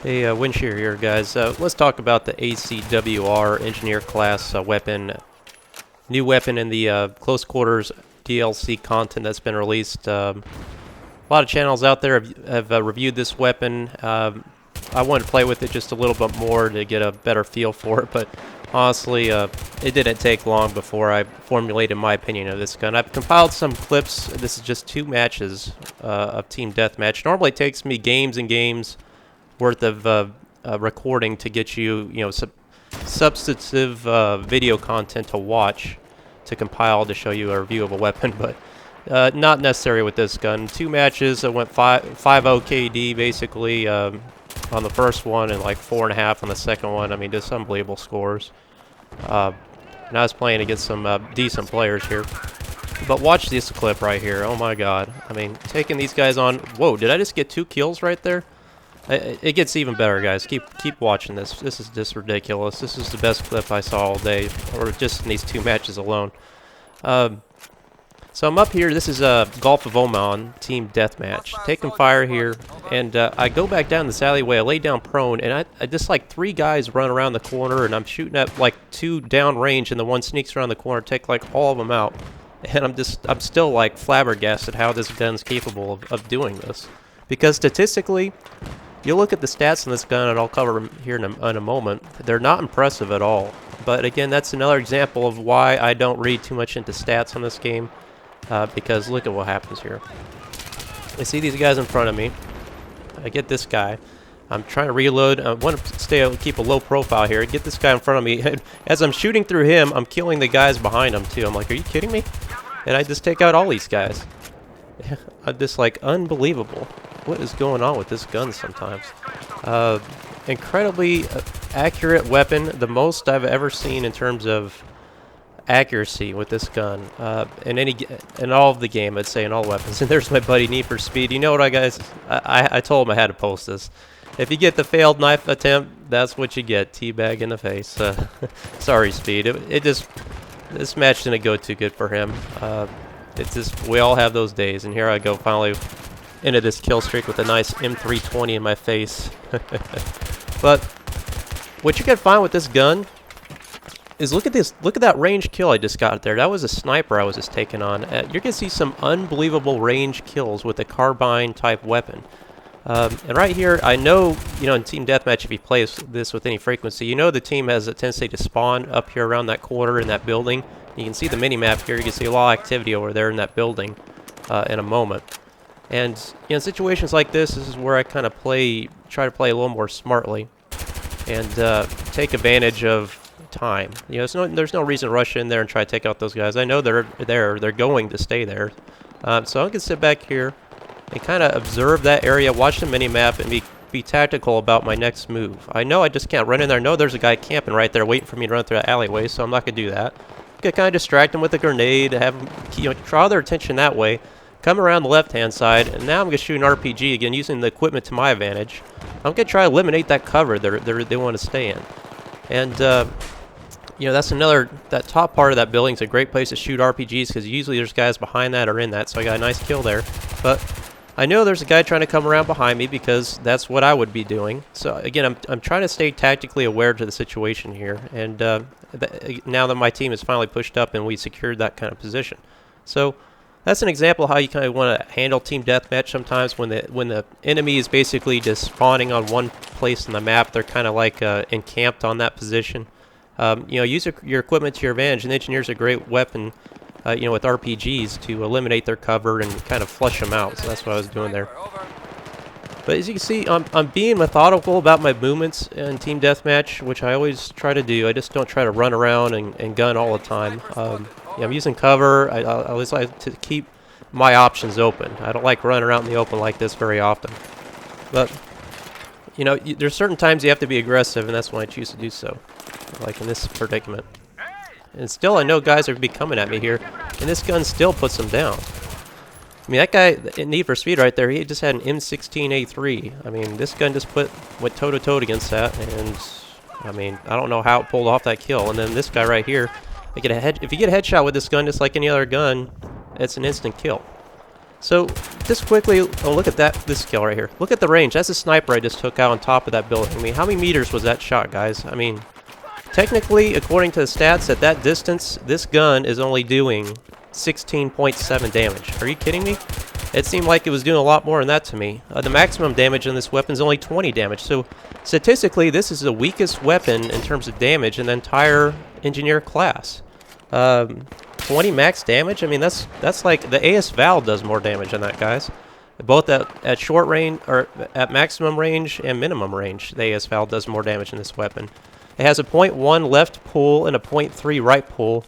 Hey, Windshear here, guys. Let's talk about the ACWR Engineer Class weapon. New weapon in the close quarters DLC content that's been released. A lot of channels out there have reviewed this weapon. I wanted to play with it just a little bit more to get a better feel for it, but honestly, it didn't take long before I formulated my opinion of this gun. I've compiled some clips. This is just 2 matches of Team Deathmatch. Normally it takes me games and games worth of recording to get you, substantive video content to watch, to compile to show you a review of a weapon, but not necessary with this gun. 2 matches, I went 5-0 KD basically on the first one and like 4.5 on the second one. I mean, just unbelievable scores. And I was playing against some decent players here. But watch this clip right here. Oh my god. I mean, taking these guys on. Whoa, did I just get 2 kills right there? It gets even better, guys. Keep watching this. This is just ridiculous. This is the best clip I saw all day, or just in these 2 matches alone. So I'm up here. This is Gulf of Oman Team Deathmatch. Taking fire here, and I go back down this alleyway. I lay down prone, and I just like 3 guys run around the corner, and I'm shooting at like 2 down range, and the one sneaks around the corner, take like all of them out. And I'm still like flabbergasted how this gun's capable of doing this, because statistically, you look at the stats on this gun, and I'll cover them here in a moment. They're not impressive at all. But again, that's another example of why I don't read too much into stats on this game. Because look at what happens here. I see these guys in front of me. I get this guy. I'm trying to reload. I want to keep a low profile here. Get this guy in front of me. As I'm shooting through him, I'm killing the guys behind him too. I'm like, are you kidding me? And I just take out all these guys. I'm just like, unbelievable. What is going on with this gun sometimes? Incredibly accurate weapon. The most I've ever seen in terms of accuracy with this gun in all of the game, I'd say, in all weapons. And there's my buddy Need for Speed. You know what, guys? I told him I had to post this. If you get the failed knife attempt, that's what you get. Teabag in the face. Sorry, Speed. This match didn't go too good for him. It's just, we all have those days, and here I go finally into this kill streak with a nice M320 in my face. But what you can find with this gun is, look at this. Look at that range kill I just got there. That was a sniper I was just taking on. You're gonna see some unbelievable range kills with a carbine type weapon. And right here, I know, in Team Deathmatch, if you play this with any frequency, the team has a tendency to spawn up here around that corner in that building. You can see the mini-map here. You can see a lot of activity over there in that building in a moment. And in situations like this is where I kind of try to play a little more smartly and take advantage of time. There's no reason to rush in there and try to take out those guys. I know they're there. They're going to stay there. So I'm gonna sit back here and kind of observe that area, watch the mini-map, and be tactical about my next move. I know I just can't run in there. I know there's a guy camping right there waiting for me to run through that alleyway, so I'm not gonna do that. I'm gonna kind of distract him with a grenade, have them, draw their attention that way. Come around the left-hand side, and now I'm going to shoot an RPG again, using the equipment to my advantage. I'm going to try to eliminate that cover they want to stay in. And, that's that top part of that building is a great place to shoot RPGs, because usually there's guys behind that or in that, so I got a nice kill there. But I know there's a guy trying to come around behind me, because that's what I would be doing. So, again, I'm trying to stay tactically aware to the situation here. And now that my team is finally pushed up and we secured that kind of position. So that's an example of how you kind of want to handle Team Deathmatch sometimes when the enemy is basically just spawning on one place on the map. They're kind of like encamped on that position. Use your equipment to your advantage. An engineer's a great weapon, with RPGs to eliminate their cover and kind of flush them out. So that's what I was doing there. But as you can see, I'm being methodical about my movements in Team Deathmatch, which I always try to do. I just don't try to run around and gun all the time. I'm using cover. I always like to keep my options open. I don't like running around in the open like this very often. But, there's certain times you have to be aggressive, and that's when I choose to do so, like in this predicament. And still, I know guys are coming at me here, and this gun still puts them down. I mean, that guy in Need for Speed right there, he just had an M16A3. I mean, this gun just went toe-to-toe against that, and, I mean, I don't know how it pulled off that kill. And then this guy right here, if you get a headshot with this gun, just like any other gun, it's an instant kill. So just quickly, oh, look at that, this kill right here. Look at the range. That's a sniper I just took out on top of that building. I mean, how many meters was that shot, guys? I mean, technically, according to the stats, at that distance, this gun is only doing 16.7 damage. Are you kidding me? It seemed like it was doing a lot more than that to me. The maximum damage on this weapon is only 20 damage. So, statistically, this is the weakest weapon in terms of damage in the entire engineer class. 20 max damage? I mean, that's like the AS-Val does more damage than that, guys. Both at short range, or at maximum range and minimum range, the AS-Val does more damage in this weapon. It has a .1 left pull and a .3 right pull,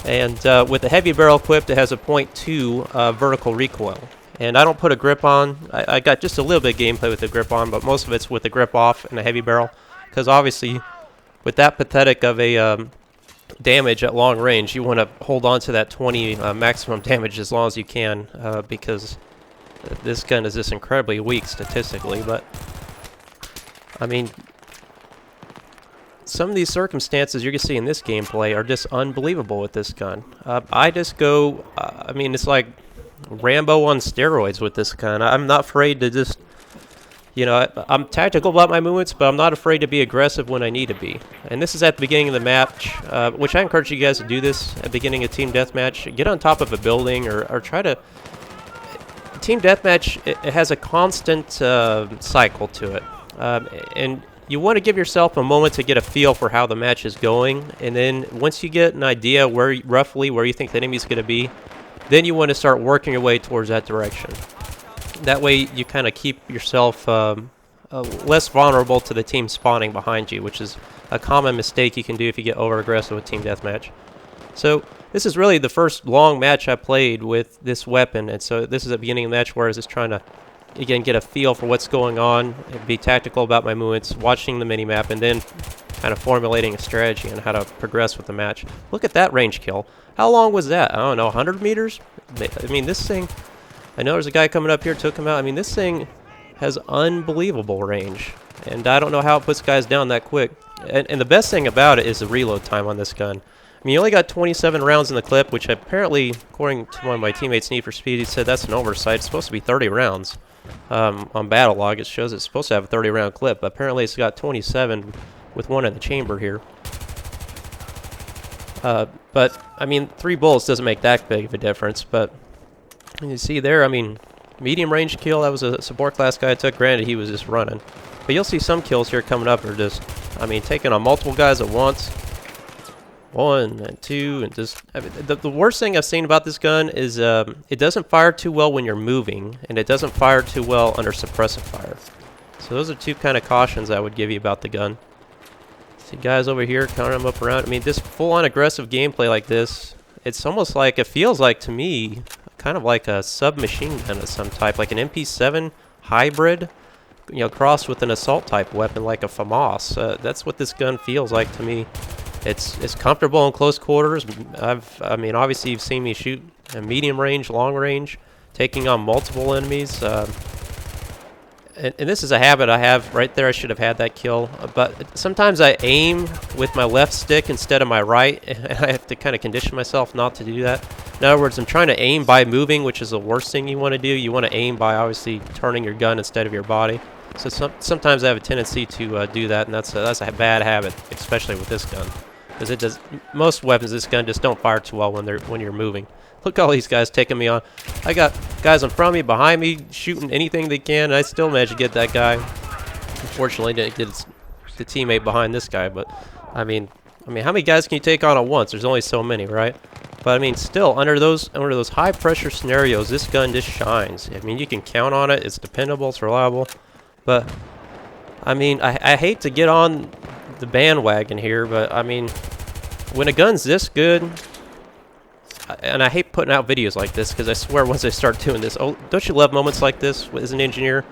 and with the heavy barrel equipped, it has a .2 vertical recoil. And I don't put a grip on. I got just a little bit of gameplay with the grip on, but most of it's with the grip off and a heavy barrel, because obviously, with that pathetic of a damage at long range, you want to hold on to that 20 maximum damage as long as you can, because this gun is just incredibly weak statistically. But I mean, some of these circumstances you're gonna see in this gameplay are just unbelievable with this gun. I just go, I mean, it's like Rambo on steroids with this gun. I'm not afraid to just, you know, I'm tactical about my movements, but I'm not afraid to be aggressive when I need to be. And this is at the beginning of the match, which I encourage you guys to do this at the beginning of Team Deathmatch. Get on top of a building or try to... Team Deathmatch, it has a constant cycle to it. And you want to give yourself a moment to get a feel for how the match is going. And then once you get an idea roughly where you think the enemy's going to be, then you want to start working your way towards that direction. That way you kind of keep yourself less vulnerable to the team spawning behind you, which is a common mistake you can do if you get over-aggressive with Team Deathmatch. So this is really the first long match I played with this weapon, and so this is the beginning of the match where I was just trying to, again, get a feel for what's going on, and be tactical about my movements, watching the minimap, and then kind of formulating a strategy on how to progress with the match. Look at that range kill. How long was that? I don't know, 100 meters? I mean, this thing... I know there's a guy coming up here, took him out. I mean, this thing has unbelievable range, and I don't know how it puts guys down that quick. And the best thing about it is the reload time on this gun. I mean, you only got 27 rounds in the clip, which apparently, according to one of my teammates, Need for Speed, he said that's an oversight. It's supposed to be 30 rounds. On battle log, it shows it's supposed to have a 30-round clip, but apparently it's got 27 with one in the chamber here. But, I mean, 3 bullets doesn't make that big of a difference, but you see there, I mean, medium range kill, that was a support class guy I took. Granted, he was just running. But you'll see some kills here coming up are just, I mean, taking on multiple guys at once. 1 and 2 and just, I mean, the worst thing I've seen about this gun is it doesn't fire too well when you're moving, and it doesn't fire too well under suppressive fire. So those are 2 kind of cautions I would give you about the gun. See guys over here counting them up around. I mean, this full-on aggressive gameplay like this, it's almost like, it feels like to me, kind of like a submachine gun of some type, like an MP7 hybrid, you know, crossed with an assault type weapon like a FAMAS. That's what this gun feels like to me. It's comfortable in close quarters. I mean, obviously you've seen me shoot a medium range, long range, taking on multiple enemies. And this is a habit I have right there. I should have had that kill. But sometimes I aim with my left stick instead of my right, and I have to kind of condition myself not to do that. In other words, I'm trying to aim by moving, which is the worst thing you want to do. You want to aim by obviously turning your gun instead of your body. So sometimes I have a tendency to do that, and that's a bad habit, especially with this gun, because it does. Most weapons, this gun just don't fire too well when you're moving. Look at all these guys taking me on. I got guys in front of me, behind me, shooting anything they can, and I still managed to get that guy. Unfortunately, didn't get the teammate behind this guy, but I mean, how many guys can you take on at once? There's only so many, right? But I mean, still, under those high pressure scenarios, this gun just shines. I mean, you can count on it. It's dependable. It's reliable. But I mean, I hate to get on the bandwagon here, but I mean, when a gun's this good. And I hate putting out videos like this, because I swear once I start doing this, oh, don't you love moments like this as an engineer?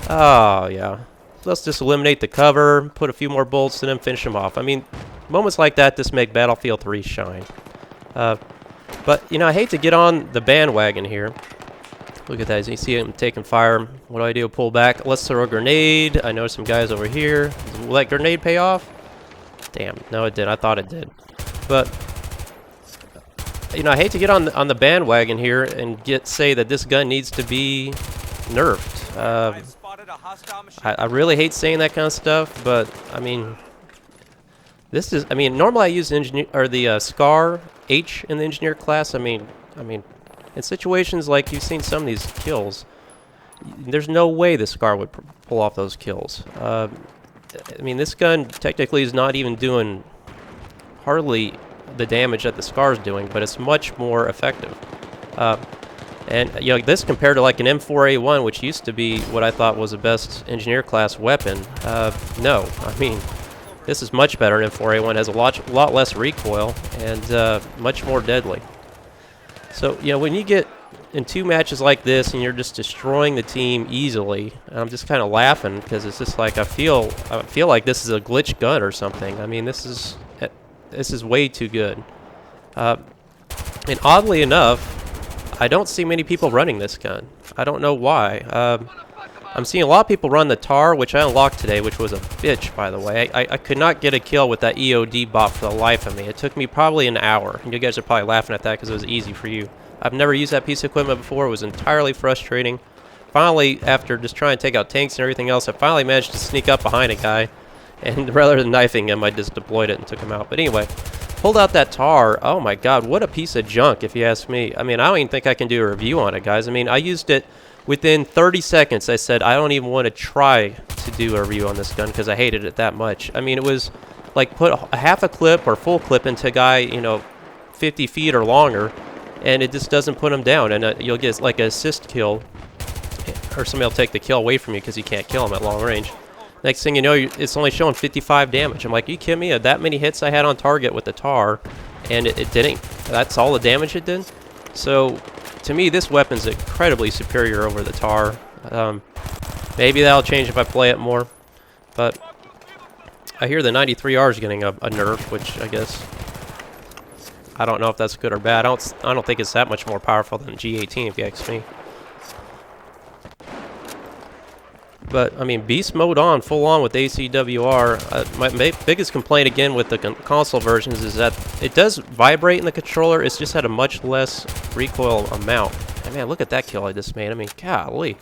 Oh, yeah. Let's just eliminate the cover, put a few more bolts, and then finish them off. I mean, moments like that just make Battlefield 3 shine. But, you know, I hate to get on the bandwagon here. Look at that. As you see him taking fire. What do? Pull back. Let's throw a grenade. I know some guys over here. Will that grenade pay off? Damn. No, it did. I thought it did. But you know, I hate to get on the bandwagon here and say that this gun needs to be nerfed. I really hate saying that kind of stuff, but I mean, this is. I mean, normally I use the SCAR H in the engineer class. I mean, in situations like you've seen some of these kills, there's no way the SCAR would pull off those kills. I mean, this gun technically is not even doing hardly the damage that the SCAR is doing, but it's much more effective. And you know, this compared to like an M4A1, which used to be what I thought was the best engineer class weapon. No, I mean, this is much better than M4A1. Has a lot less recoil and much more deadly. So you know, when you get in 2 matches like this and you're just destroying the team easily, and I'm just kind of laughing because it's just like I feel like this is a glitch gun or something. I mean, this is way too good. And oddly enough, I don't see many people running this gun. I don't know why. I'm seeing a lot of people run the TAR, which I unlocked today, which was a bitch, by the way. I could not get a kill with that EOD bot for the life of me. It took me probably an hour. And you guys are probably laughing at that because it was easy for you. I've never used that piece of equipment before. It was entirely frustrating. Finally, after just trying to take out tanks and everything else, I finally managed to sneak up behind a guy. And rather than knifing him, I just deployed it and took him out. But anyway, pulled out that TAR. Oh my god, what a piece of junk, if you ask me. I mean, I don't even think I can do a review on it, guys. I mean, I used it within 30 seconds. I said, I don't even want to try to do a review on this gun because I hated it that much. I mean, it was like put a half a clip or full clip into a guy, you know, 50 feet or longer, and it just doesn't put him down. And you'll get like an assist kill, or somebody will take the kill away from you because you can't kill him at long range. Next thing you know, it's only showing 55 damage. I'm like, are you kidding me? That many hits I had on target with the TAR, and it didn't. That's all the damage it did. So, to me, this weapon's incredibly superior over the TAR. Maybe that'll change if I play it more. But I hear the 93R is getting a nerf, which I guess I don't know if that's good or bad. I don't think it's that much more powerful than G18, if you ask me. But, I mean, beast mode on, full on with ACWR. My biggest complaint, again, with the console versions is that it does vibrate in the controller. It's just at a much less recoil amount. And, man, look at that kill I just made. I mean, golly.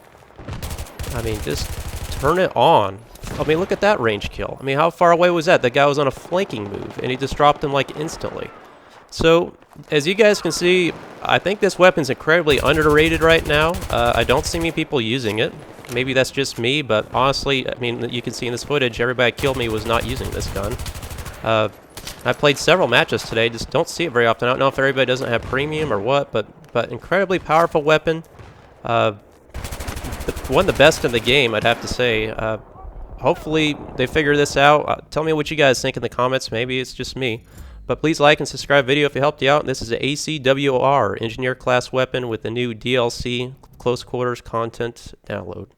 I mean, just turn it on. I mean, look at that range kill. I mean, how far away was that? The guy was on a flanking move, and he just dropped him, like, instantly. So, as you guys can see, I think this weapon's incredibly underrated right now. I don't see many people using it. Maybe that's just me, but honestly, I mean, you can see in this footage, everybody that killed me was not using this gun. I played several matches today, just don't see it very often. I don't know if everybody doesn't have premium or what, but incredibly powerful weapon. One of the best in the game, I'd have to say. Hopefully, they figure this out. Tell me what you guys think in the comments. Maybe it's just me. But please like and subscribe video if it helped you out. This is an ACWR engineer class weapon with the new DLC close quarters content download.